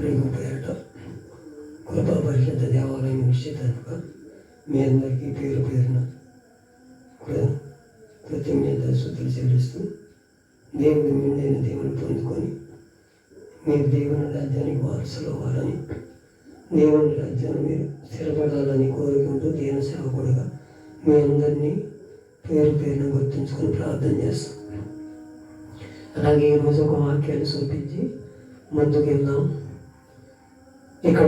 ప్రభు పేరట కృపా పరిషత్ దేవాలయం నిశ్చితంగా మీ అందరికీ పేరు పేరున కృతజ్ఞత స్తుతులు చెల్లిస్తూ దేవుని మెండైన దేవుని పొందుకొని మీరు దేవుని రాజ్యానికి వారసులు అవ్వాలని, దేవుని రాజ్యాన్ని మీరు స్థిరపడాలని కోరుకుంటూ దేవుని సేవకుడుగా మీ అందరినీ పేరు పేరును గుర్తుంచుకొని ప్రార్థన చేస్తాం. అలాగే ఈరోజు ఒక వాక్యాన్ని చూపించి ముందుకు వెళ్దాం. ఇక్కడ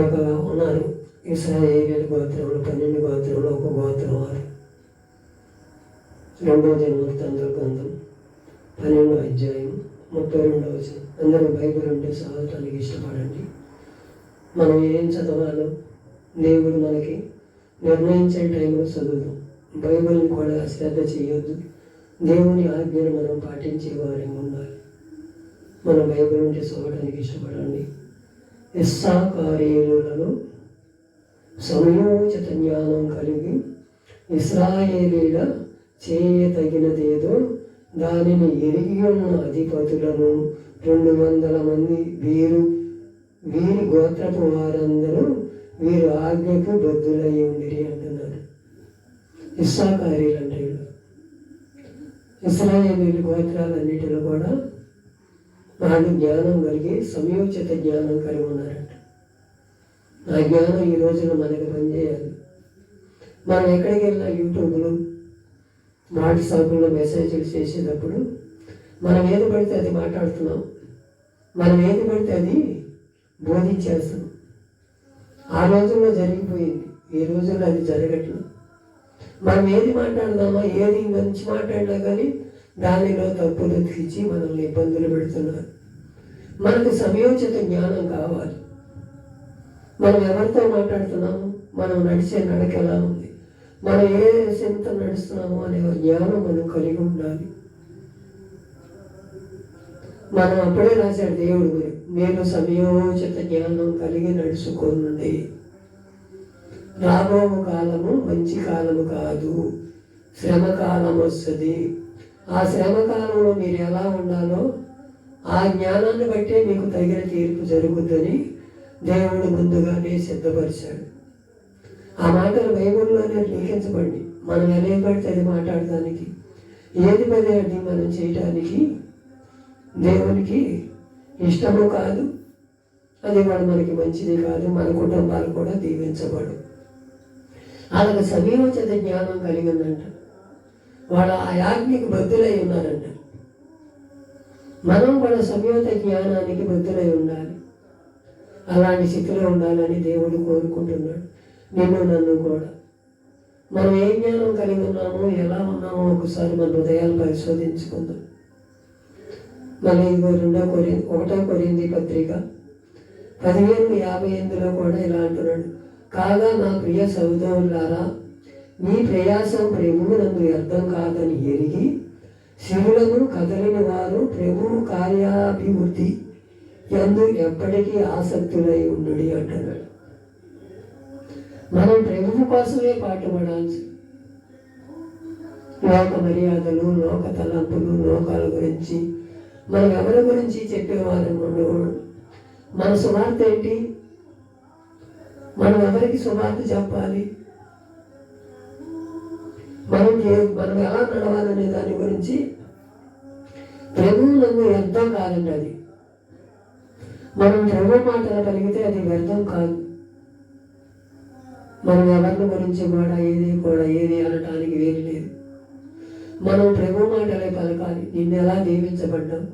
ఉన్నారు ఇశ్రాయేలు గోత్రంలో 12 గోత్రంలో ఒక గోత్రం వారు. 2వ దినవృత్తాంతాల గ్రంథం 12వ అధ్యాయం 32వ వచనం. అందరూ బైబిల్ ఉంటే చదవటానికి ఇష్టపడండి. మనం ఏం చదవాలో దేవుడు మనకి నిర్ణయించే టైంలో చదువుతాం. బైబిల్ని కూడా అశ్రద్ధ చేయొద్దు. దేవుని ఆజ్ఞను మనం పాటించే వారే ఉండాలి. మన బైబిల్ ఉంటే చదవడానికి ఇష్టపడండి. ఇస్సాకారీయులలో సమయోచిత జ్ఞానం కలిగి ఇశ్రాయేలీల చేయతగినదేదో దానిని ఎరిగి ఉన్న అధిపతులను 200 మంది వీరి గోత్రపు వారందరూ వీరు ఆజ్ఞకు బద్ధులై ఉండిరి అంటున్నారు. ఇస్సాకారీలు అంటే ఇశ్రాయేలీల గోత్రాలన్నిటిలో కూడా వాళ్ళు జ్ఞానం కలిగి సమయోచిత జ్ఞానం కలిగి ఉన్నారంట. ఆ జ్ఞానం ఈ రోజున మనకు పనిచేయాలి. మనం ఎక్కడికి వెళ్ళినా యూట్యూబ్లో వాట్సాప్లో మెసేజ్లు చేసేటప్పుడు మనం ఏది పడితే అది మాట్లాడుతున్నాం, మనం ఏది పడితే అది బోధించేస్తున్నాం. ఆ రోజుల్లో జరిగిపోయింది, ఈ రోజుల్లో అది జరగట్లేదు. మనం ఏది మాట్లాడదామో, ఏది మంచి మాట్లాడినా కానీ దానిలో తప్పులు తీర్చి మనల్ని ఇబ్బందులు పెడుతున్నారు. మనకు సమయోచిత జ్ఞానం కావాలి. మనం ఎవరితో మాట్లాడుతున్నాము, మనం నడిచే నడక ఎలా ఉంది, మనం ఏ సింత నడుస్తున్నామో అనే జ్ఞానం మనం కలిగి ఉండాలి. మనం అప్పుడే రాశాడు దేవుడు, నేను సమయోచిత జ్ఞానం కలిగి నడుచుకోనుండి. రాబో కాలము మంచి కాలము కాదు, శ్రమ కాలం వస్తుంది. ఆ శ్రమ కాలంలో మీరు ఎలా ఉండాలో ఆ జ్ఞానాన్ని బట్టే మీకు తగిన తీర్పు జరుగుతుందని దేవుడు ముందుగానే సిద్ధపరిచాడు. ఆ మాటలు బైబిల్లోనే లిఖించబడి మనం ఎలా పడితే అది మాట్లాడటానికి, ఏది పదే అది మనం చేయటానికి దేవునికి ఇష్టము కాదు. అది మనకి మంచిది కాదు. మన కుటుంబాలు కూడా దీవించబడు. అలాగ సమయోచిత జ్ఞానం కలిగి ఉందంట. వాళ్ళు ఆ యాజ్ఞకి బద్ధులై ఉన్నారంట. మనం కూడా సమయోచిత జ్ఞానానికి బద్ధులై ఉండాలి. అలాంటి స్థితిలో ఉండాలని దేవుడు కోరుకుంటున్నాడు. నిన్ను నన్ను కూడా. మనం ఏ జ్ఞానం కలిగి ఉన్నామో, ఎలా ఉన్నామో ఒకసారి మన హృదయాలు పరిశోధించుకుందాం. మన 1 కొరింథీ పత్రిక 15:58 కూడా ఇలా అంటున్నాడు, కాగా నా ప్రియ సహోదరులారా, మీ ప్రయాసం ప్రభువునందు వ్యర్థం కాదని ఎరిగి శివులను కదలిన వారు ప్రభువు కార్యాభివృద్ధి యందు ఎప్పటికీ ఆసక్తులై ఉండుడి అంటున్నాడు. మనం ప్రభువు కోసమే పాటుపడాల్సి. లోక మర్యాదలు, లోక తలంపులు, లోకాల గురించి మనం ఎవరి గురించి చెప్పేవారని ఉండకూడదు. మన సువార్త ఏంటి? మనం ఎవరికి సువార్త చెప్పాలి, మనం ఎలా నడవాలనే దాని గురించి ప్రభువు నన్ను వ్యర్థం కాదండి. అది మనం ప్రభు మాటలు కలిగితే అది వ్యర్థం కాదు. మనం ఎవరిని గురించి కూడా ఏది అనటానికి వేరు లేదు. మనం ప్రభు మాటలే పలకాలి. నిన్ను ఎలా దీవించబడ్డాం,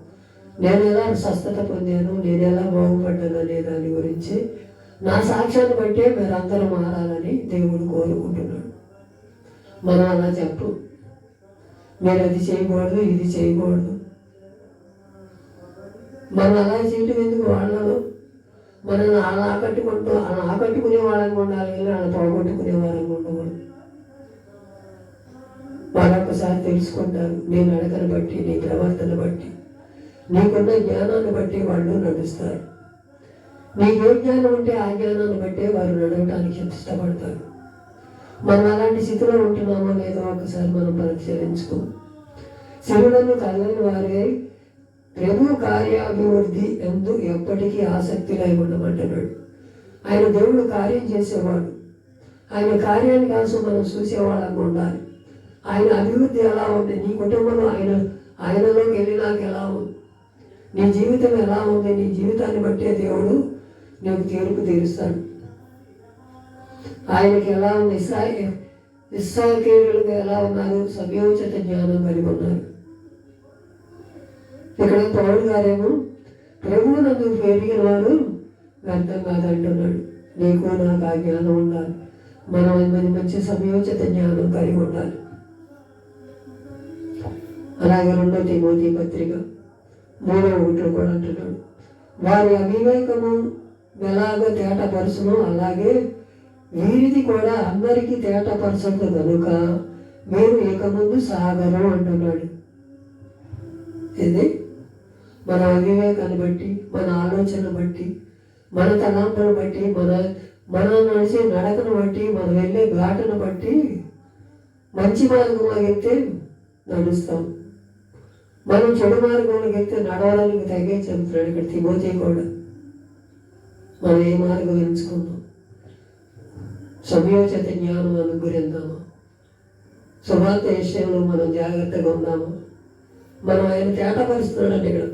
నేను ఎలా స్వస్థత పొందాను, నేను ఎలా బాగుపడ్డాను అనే దాని గురించి నా సాక్ష్యాన్ని బట్టే మీరందరూ మారాలని దేవుడు కోరుకుంటున్నాడు. మనం అలా చెప్పు, మీరు అది చేయకూడదు, ఇది చేయకూడదు. మనం అలా చేయటం ఎందుకు? వాళ్ళను మనల్ని అలా ఆకట్టుకునే వాళ్ళని ఉండాలి, కానీ అలా పోగొట్టుకునే వాళ్ళని ఉండకూడదు. వాళ్ళొక్కసారి తెలుసుకుంటారు. నీ నడకను బట్టి, నీ ప్రవర్తన బట్టి, నీకున్న జ్ఞానాన్ని బట్టి వాళ్ళు నడుస్తారు. నీకు ఏ జ్ఞానం ఉంటే ఆ జ్ఞానాన్ని బట్టే వారు నడవటానికి ఇష్టపడతారు. మనం అలాంటి స్థితిలో ఉంటున్నామో లేదో ఒకసారి మనం పరిశీలించుకో. శివులను కదలని వారే ప్రభు కార్యాభివృద్ధి ఎందు ఎప్పటికీ ఆసక్తిగా ఉండమంటున్నాడు. ఆయన దేవుడు కార్యం చేసేవాడు. ఆయన కార్యాన్ని కోసం మనం చూసేవాళ్ళంగా ఉండాలి. ఆయన అభివృద్ధి ఎలా ఉంది, నీ కుటుంబంలో ఆయనలోకి వెళ్ళినాక ఎలా ఉంది, నీ జీవితం ఎలా ఉంది, నీ జీవితాన్ని బట్టే దేవుడు నీకు తీర్పు తీరుస్తాడు. ఆయనకి ఎలా ఉంది, ఇస్సాకేయులుగా ఎలా ఉన్నారు, సమయోచిత జ్ఞానం కలిగి ఉన్నారు. ఇక్కడ పౌలు గారేమో ప్రభువు నందు పెరిగిన వారు వ్యర్థం కాదంటున్నాడు. నీకు నాకు ఆ జ్ఞానం ఉండాలి. మనం మంచి సమయోచిత జ్ఞానం కలిగి ఉండాలి. అలాగే 2 తిమోతి పత్రిక 3:1 కూడా అంటున్నాడు, వారి అవివేకము ఎలాగో తేటపరచునో అలాగే వీరిది కూడా అందరికీ తేటపరచదు కనుక మీరు ఇక ముందు సాగరు అంటున్నాడు. ఇది మన అవివేకాన్ని బట్టి, మన ఆలోచన బట్టి, మన తలంపును బట్టి, మన నడిచే నడకను బట్టి, మనం వెళ్ళే ఘాటును బట్టి మంచి మార్గంలో వెళ్తే నడుస్తాం, మనం చెడు మార్గంలో వెళ్తే నడవడానికి తగ్గే చెబుతున్నాడు ఇక్కడ తిమోతి కూడా. మనం ఏ మార్గం ఎంచుకుందాం, సమయోచిత జ్ఞానం అనుగ్రహిద్దామా, సువార్త విషయంలో మనం జాగ్రత్తగా ఉందామా. మనం ఆయన తేటపరుస్తున్నాడంటే ఇక్కడ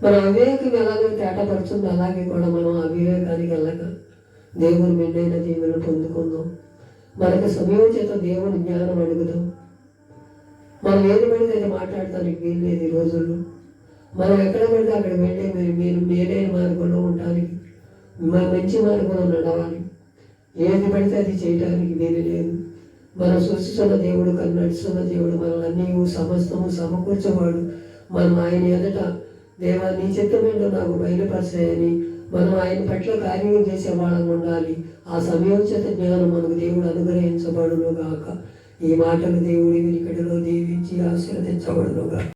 మన అవివేకం ఎలాగో తేటపరుచుందో అలాగే కూడా మనం అవివేకానికి వెళ్ళక దేవుని మెండైన దీవెనలు పొందుకుందాం. మనకు సమయోచిత దేవుని జ్ఞానం అడుగుదాం. మనం ఏది పడితే అది మాట్లాడటానికి వీల్లేదు ఈ రోజుల్లో. మనం ఎక్కడ పడితే అక్కడ వెళ్ళే మీరు మేలైన మార్గంలో ఉండటానికి, మంచి మార్గంలో నడవాలి. ఏది పడితే అది చేయడానికి వీలు లేదు. మనం సృష్టిస్తున్న దేవుడు, నడుస్తున్న దేవుడు, మనల్ని సమస్తము సమకూర్చేవాడు. మనం ఆయన ఎదుట దేవా నీ చిత్తమేంటో నాకు బయలుపరచాయని మనం ఆయన పట్ల కార్యం చేసే వాళ్ళం ఉండాలి. ఆ సమయోచిత జ్ఞానం మనకు దేవుడు అనుగ్రహించబడును గాక. ఈ మాటలు దేవుడి వినికిడిలో దీవించి ఆశీర్వదించబడును గాక.